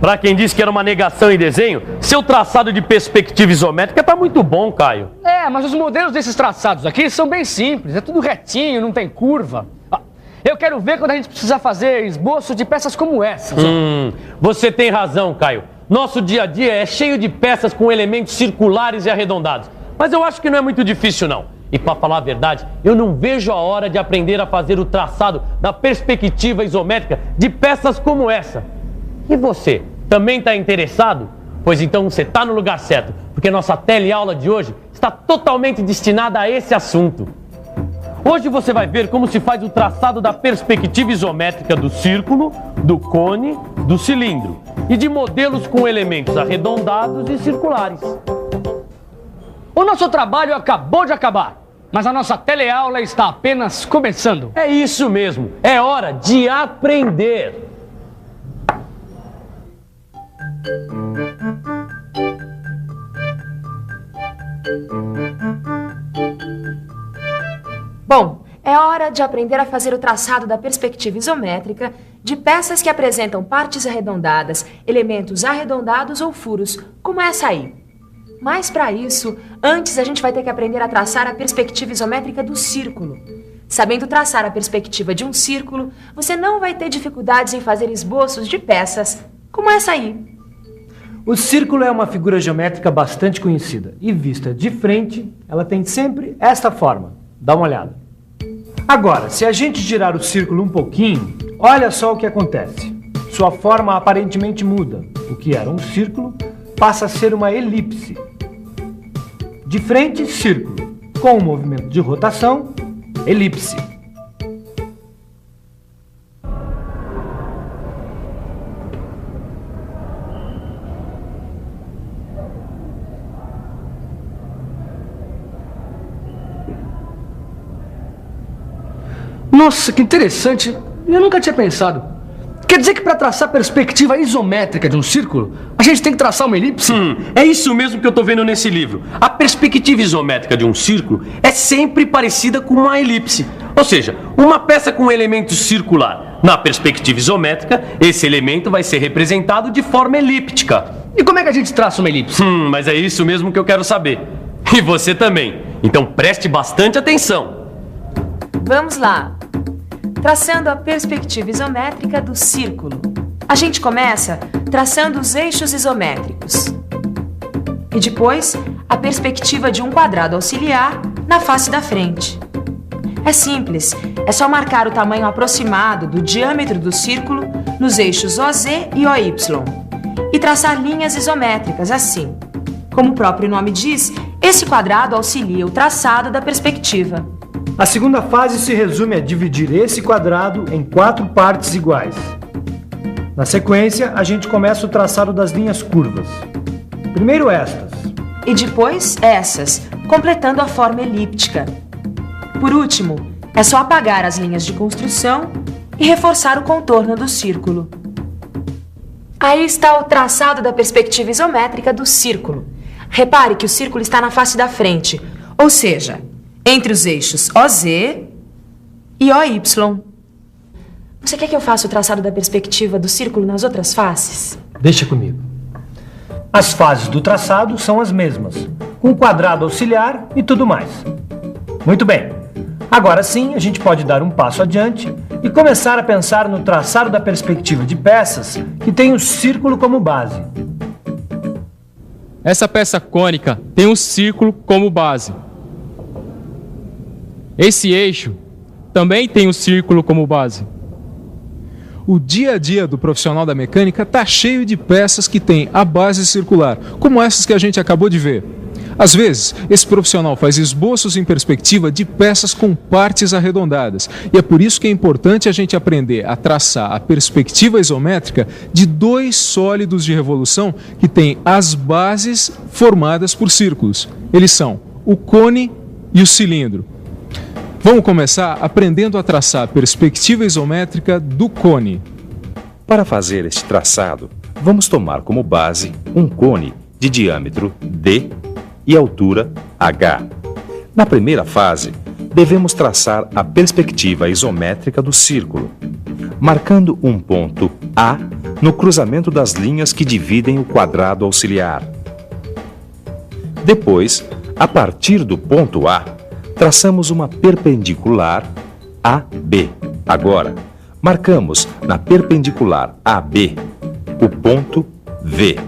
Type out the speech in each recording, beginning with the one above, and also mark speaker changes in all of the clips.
Speaker 1: Pra quem disse que era uma negação em desenho, seu traçado de perspectiva isométrica tá muito bom, Caio.
Speaker 2: Mas os modelos desses traçados aqui são bem simples, é tudo retinho, não tem curva. Eu quero ver quando a gente precisa fazer esboço de peças como essa.
Speaker 1: Você tem razão, Caio. Nosso dia a dia é cheio de peças com elementos circulares e arredondados. Mas eu acho que não é muito difícil, não. E para falar a verdade, eu não vejo a hora de aprender a fazer o traçado da perspectiva isométrica de peças como essa. E você, também está interessado? Pois então você está no lugar certo, porque nossa teleaula de hoje está totalmente destinada a esse assunto. Hoje você vai ver como se faz o traçado da perspectiva isométrica do círculo, do cone, do cilindro e de modelos com elementos arredondados e circulares.
Speaker 2: O nosso trabalho acabou de acabar, mas a nossa teleaula está apenas começando.
Speaker 1: É isso mesmo, é hora de aprender.
Speaker 3: Bom, é hora de aprender a fazer o traçado da perspectiva isométrica de peças que apresentam partes arredondadas, elementos arredondados ou furos, como essa aí. Mas para isso, antes a gente vai ter que aprender a traçar a perspectiva isométrica do círculo. Sabendo traçar a perspectiva de um círculo, você não vai ter dificuldades em fazer esboços de peças como essa aí.
Speaker 4: O círculo é uma figura geométrica bastante conhecida e vista de frente, ela tem sempre esta forma. Dá uma olhada. Agora, se a gente girar o círculo um pouquinho, olha só o que acontece. Sua forma aparentemente muda. O que era um círculo passa a ser uma elipse. De frente, círculo. Com o movimento de rotação, elipse.
Speaker 2: Nossa, que interessante. Eu nunca tinha pensado. Quer dizer que para traçar a perspectiva isométrica de um círculo, a gente tem que traçar uma elipse?
Speaker 1: É isso mesmo que eu tô vendo nesse livro. A perspectiva isométrica de um círculo é sempre parecida com uma elipse. Ou seja, uma peça com um elemento circular. Na perspectiva isométrica, esse elemento vai ser representado de forma elíptica.
Speaker 2: E como é que a gente traça uma elipse?
Speaker 1: Mas é isso mesmo que eu quero saber. E você também. Então preste bastante atenção.
Speaker 3: Vamos lá. Traçando a perspectiva isométrica do círculo. A gente começa traçando os eixos isométricos. E depois, a perspectiva de um quadrado auxiliar na face da frente. É simples, é só marcar o tamanho aproximado do diâmetro do círculo nos eixos OZ e OY. E traçar linhas isométricas assim. Como o próprio nome diz, esse quadrado auxilia o traçado da perspectiva.
Speaker 4: A segunda fase se resume a dividir esse quadrado em 4 partes iguais. Na sequência, a gente começa o traçado das linhas curvas. Primeiro estas.
Speaker 3: E depois essas, completando a forma elíptica. Por último, é só apagar as linhas de construção e reforçar o contorno do círculo. Aí está o traçado da perspectiva isométrica do círculo. Repare que o círculo está na face da frente, ou seja, entre os eixos OZ e OY. Você quer que eu faça o traçado da perspectiva do círculo nas outras faces?
Speaker 4: Deixa comigo. As fases do traçado são as mesmas, com quadrado auxiliar e tudo mais. Muito bem. Agora sim, a gente pode dar um passo adiante e começar a pensar no traçado da perspectiva de peças que tem o círculo como base.
Speaker 5: Essa peça cônica tem um círculo como base. Esse eixo também tem um círculo como base.
Speaker 6: O dia a dia do profissional da mecânica está cheio de peças que têm a base circular, como essas que a gente acabou de ver. Às vezes, esse profissional faz esboços em perspectiva de peças com partes arredondadas, e é por isso que é importante a gente aprender a traçar a perspectiva isométrica de 2 sólidos de revolução que têm as bases formadas por círculos. Eles são o cone e o cilindro. Vamos começar aprendendo a traçar a perspectiva isométrica do cone.
Speaker 7: Para fazer este traçado, vamos tomar como base um cone de diâmetro D e altura H. Na primeira fase, devemos traçar a perspectiva isométrica do círculo, marcando um ponto A no cruzamento das linhas que dividem o quadrado auxiliar. Depois, a partir do ponto A, traçamos uma perpendicular AB. Agora, marcamos na perpendicular AB o ponto V.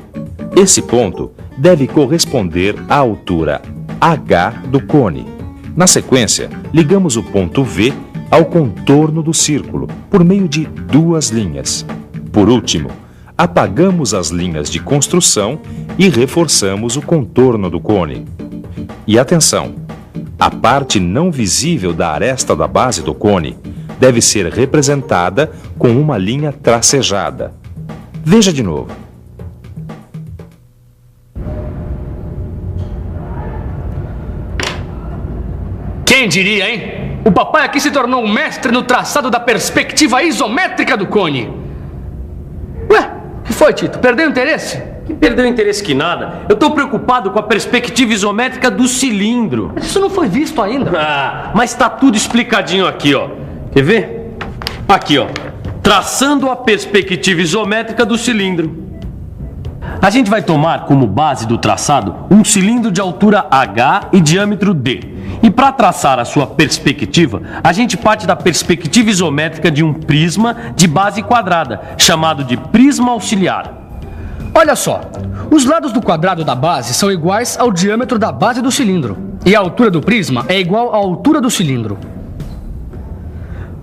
Speaker 7: Esse ponto deve corresponder à altura H do cone. Na sequência, ligamos o ponto V ao contorno do círculo por meio de duas linhas. Por último, apagamos as linhas de construção e reforçamos o contorno do cone. E atenção! A parte não visível da aresta da base do cone deve ser representada com uma linha tracejada. Veja de novo.
Speaker 2: Quem diria, hein? O papai aqui se tornou um mestre no traçado da perspectiva isométrica do cone. Ué, o que foi, Tito? Perdeu o interesse?
Speaker 1: Que perdeu interesse que nada. Eu tô preocupado com a perspectiva isométrica do cilindro.
Speaker 2: Mas isso não foi visto ainda.
Speaker 1: Ah, mas tá tudo explicadinho aqui, ó. Quer ver? Aqui, ó. Traçando a perspectiva isométrica do cilindro. A gente vai tomar como base do traçado um cilindro de altura H e diâmetro D. E para traçar a sua perspectiva, a gente parte da perspectiva isométrica de um prisma de base quadrada, chamado de prisma auxiliar.
Speaker 2: Olha só, os lados do quadrado da base são iguais ao diâmetro da base do cilindro. E a altura do prisma é igual à altura do cilindro.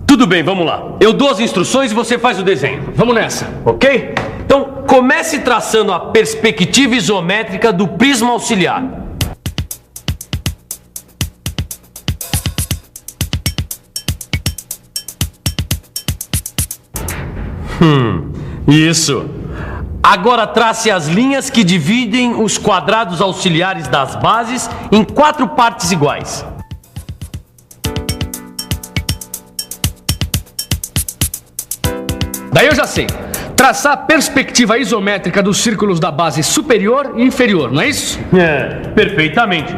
Speaker 1: Tudo bem, vamos lá. Eu dou as instruções e você faz o desenho.
Speaker 2: Vamos nessa.
Speaker 1: Ok? Então, comece traçando a perspectiva isométrica do prisma auxiliar. Isso. Agora trace as linhas que dividem os quadrados auxiliares das bases em 4 partes iguais.
Speaker 2: Daí eu já sei. Traçar a perspectiva isométrica dos círculos da base superior e inferior, não é isso?
Speaker 1: É, perfeitamente.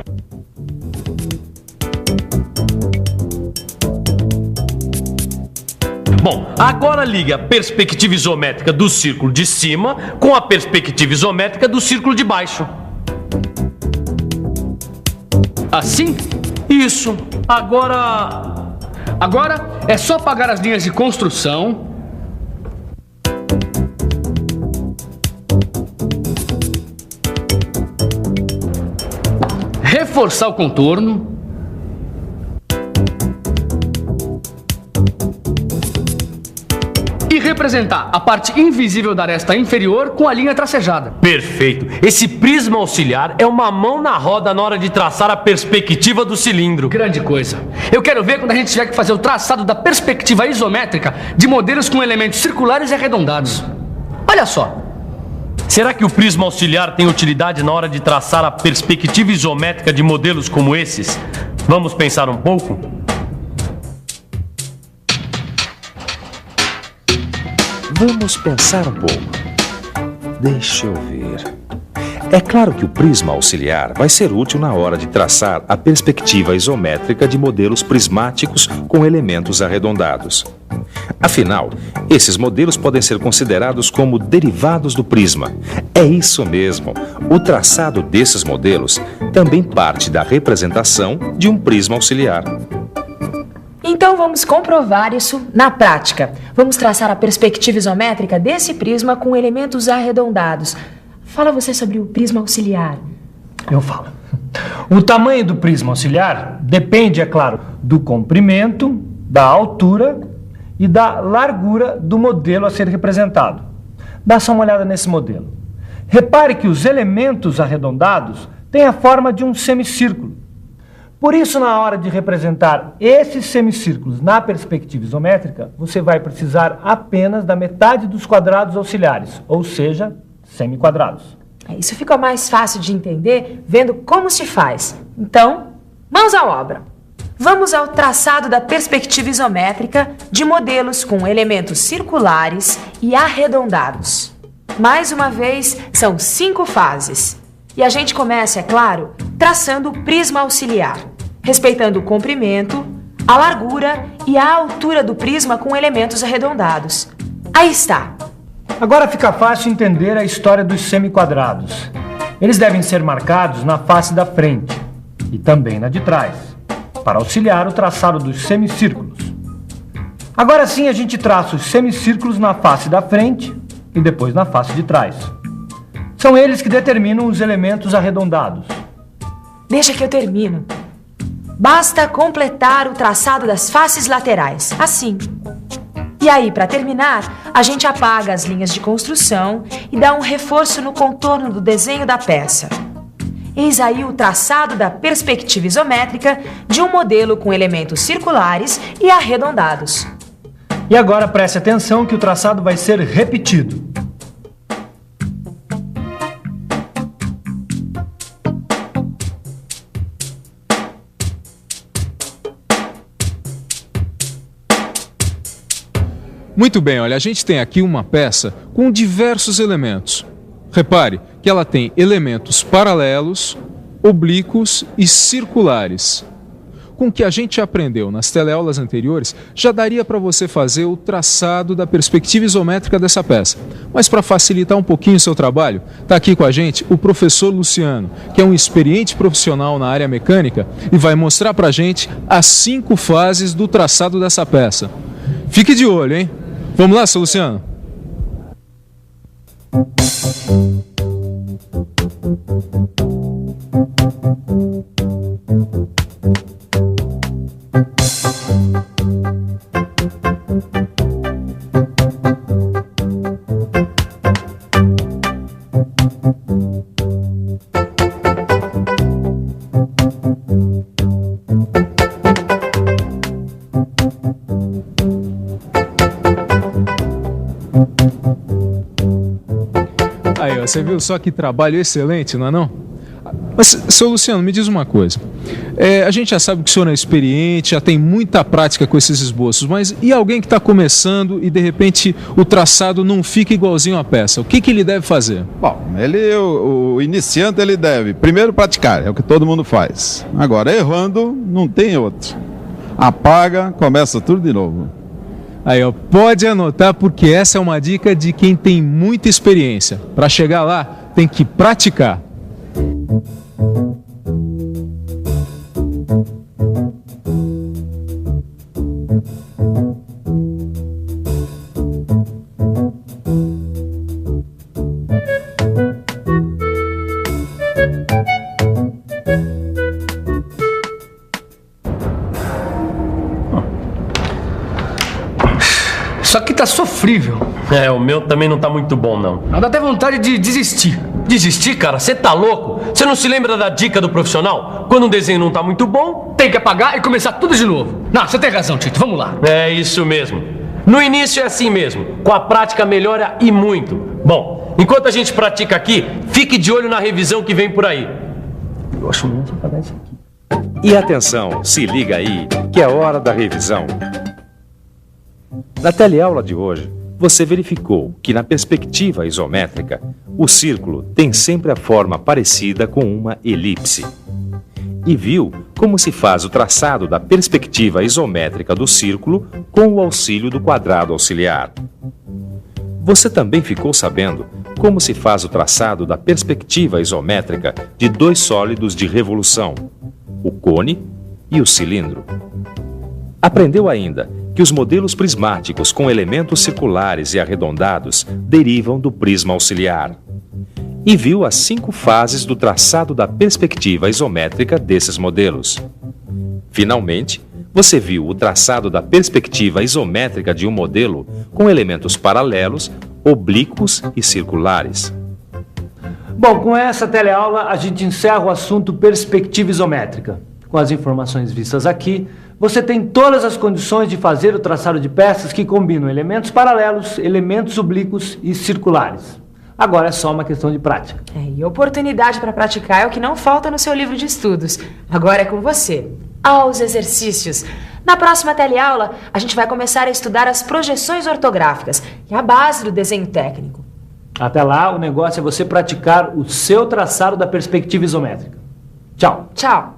Speaker 1: Bom, agora ligue a perspectiva isométrica do círculo de cima com a perspectiva isométrica do círculo de baixo.
Speaker 2: Assim?
Speaker 1: Isso. Agora
Speaker 2: é só apagar as linhas de construção. Reforçar o contorno. E representar a parte invisível da aresta inferior com a linha tracejada.
Speaker 1: Perfeito. Esse prisma auxiliar é uma mão na roda na hora de traçar a perspectiva do cilindro.
Speaker 2: Grande coisa. Eu quero ver quando a gente tiver que fazer o traçado da perspectiva isométrica de modelos com elementos circulares e arredondados. Olha só.
Speaker 1: Será que o prisma auxiliar tem utilidade na hora de traçar a perspectiva isométrica de modelos como esses? Vamos pensar um pouco?
Speaker 7: Vamos pensar um pouco. Deixa eu ver. É claro que o prisma auxiliar vai ser útil na hora de traçar a perspectiva isométrica de modelos prismáticos com elementos arredondados. Afinal, esses modelos podem ser considerados como derivados do prisma. É isso mesmo. O traçado desses modelos também parte da representação de um prisma auxiliar.
Speaker 3: Então vamos comprovar isso na prática. Vamos traçar a perspectiva isométrica desse prisma com elementos arredondados. Fala você sobre o prisma auxiliar.
Speaker 4: Eu falo. O tamanho do prisma auxiliar depende, é claro, do comprimento, da altura e da largura do modelo a ser representado. Dá só uma olhada nesse modelo. Repare que os elementos arredondados têm a forma de um semicírculo. Por isso, na hora de representar esses semicírculos na perspectiva isométrica, você vai precisar apenas da metade dos quadrados auxiliares, ou seja, semiquadrados.
Speaker 3: Isso fica mais fácil de entender vendo como se faz. Então, mãos à obra. Vamos ao traçado da perspectiva isométrica de modelos com elementos circulares e arredondados. Mais uma vez, são 5 fases. E a gente começa, é claro, traçando o prisma auxiliar, respeitando o comprimento, a largura e a altura do prisma com elementos arredondados. Aí está.
Speaker 4: Agora fica fácil entender a história dos semiquadrados. Eles devem ser marcados na face da frente e também na de trás, para auxiliar o traçado dos semicírculos. Agora sim a gente traça os semicírculos na face da frente e depois na face de trás. São eles que determinam os elementos arredondados.
Speaker 3: Deixa que eu termino. Basta completar o traçado das faces laterais, assim. E aí, para terminar, a gente apaga as linhas de construção e dá um reforço no contorno do desenho da peça. Eis aí o traçado da perspectiva isométrica de um modelo com elementos circulares e arredondados.
Speaker 4: E agora preste atenção que o traçado vai ser repetido.
Speaker 6: Muito bem, olha, a gente tem aqui uma peça com diversos elementos. Repare que ela tem elementos paralelos, oblíquos e circulares. Com o que a gente aprendeu nas teleaulas anteriores, já daria para você fazer o traçado da perspectiva isométrica dessa peça. Mas para facilitar um pouquinho o seu trabalho, está aqui com a gente o professor Luciano, que é um experiente profissional na área mecânica e vai mostrar para a gente as 5 fases do traçado dessa peça. Fique de olho, hein? Vamos lá, seu Luciano? Aí, ó, você viu só que trabalho excelente, não é não? Mas, seu Luciano, me diz uma coisa. A gente já sabe que o senhor é experiente, já tem muita prática com esses esboços, mas e alguém que está começando e de repente o traçado não fica igualzinho à peça? O que ele deve fazer?
Speaker 8: Bom, o iniciante ele deve primeiro praticar, é o que todo mundo faz. Agora, errando, não tem outro. Apaga, começa tudo de novo.
Speaker 6: Aí, ó, pode anotar porque essa é uma dica de quem tem muita experiência. Para chegar lá, tem que praticar.
Speaker 2: Isso aqui tá sofrível.
Speaker 1: O meu também não tá muito bom, não.
Speaker 2: Dá até vontade de desistir.
Speaker 1: Desistir, cara? Você tá louco? Você não se lembra da dica do profissional? Quando um desenho não tá muito bom...
Speaker 2: Tem que apagar e começar tudo de novo. Não, você tem razão, Tito. Vamos lá.
Speaker 1: É isso mesmo. No início é assim mesmo. Com a prática melhora e muito. Bom, enquanto a gente pratica aqui, fique de olho na revisão que vem por aí.
Speaker 2: Eu acho melhor apagar isso aqui.
Speaker 7: E atenção, se liga aí, que é hora da revisão. Na teleaula de hoje, você verificou que na perspectiva isométrica, o círculo tem sempre a forma parecida com uma elipse. E viu como se faz o traçado da perspectiva isométrica do círculo com o auxílio do quadrado auxiliar. Você também ficou sabendo como se faz o traçado da perspectiva isométrica de 2 sólidos de revolução, o cone e o cilindro. Aprendeu ainda que os modelos prismáticos com elementos circulares e arredondados derivam do prisma auxiliar. E viu as 5 fases do traçado da perspectiva isométrica desses modelos. Finalmente, você viu o traçado da perspectiva isométrica de um modelo com elementos paralelos, oblíquos e circulares.
Speaker 4: Bom, com essa teleaula a gente encerra o assunto perspectiva isométrica. Com as informações vistas aqui, você tem todas as condições de fazer o traçado de peças que combinam elementos paralelos, elementos oblíquos e circulares. Agora é só uma questão de prática.
Speaker 3: E oportunidade para praticar é o que não falta no seu livro de estudos. Agora é com você. Aos exercícios. Na próxima teleaula, a gente vai começar a estudar as projeções ortográficas, que é a base do desenho técnico.
Speaker 4: Até lá, o negócio é você praticar o seu traçado da perspectiva isométrica. Tchau.
Speaker 3: Tchau.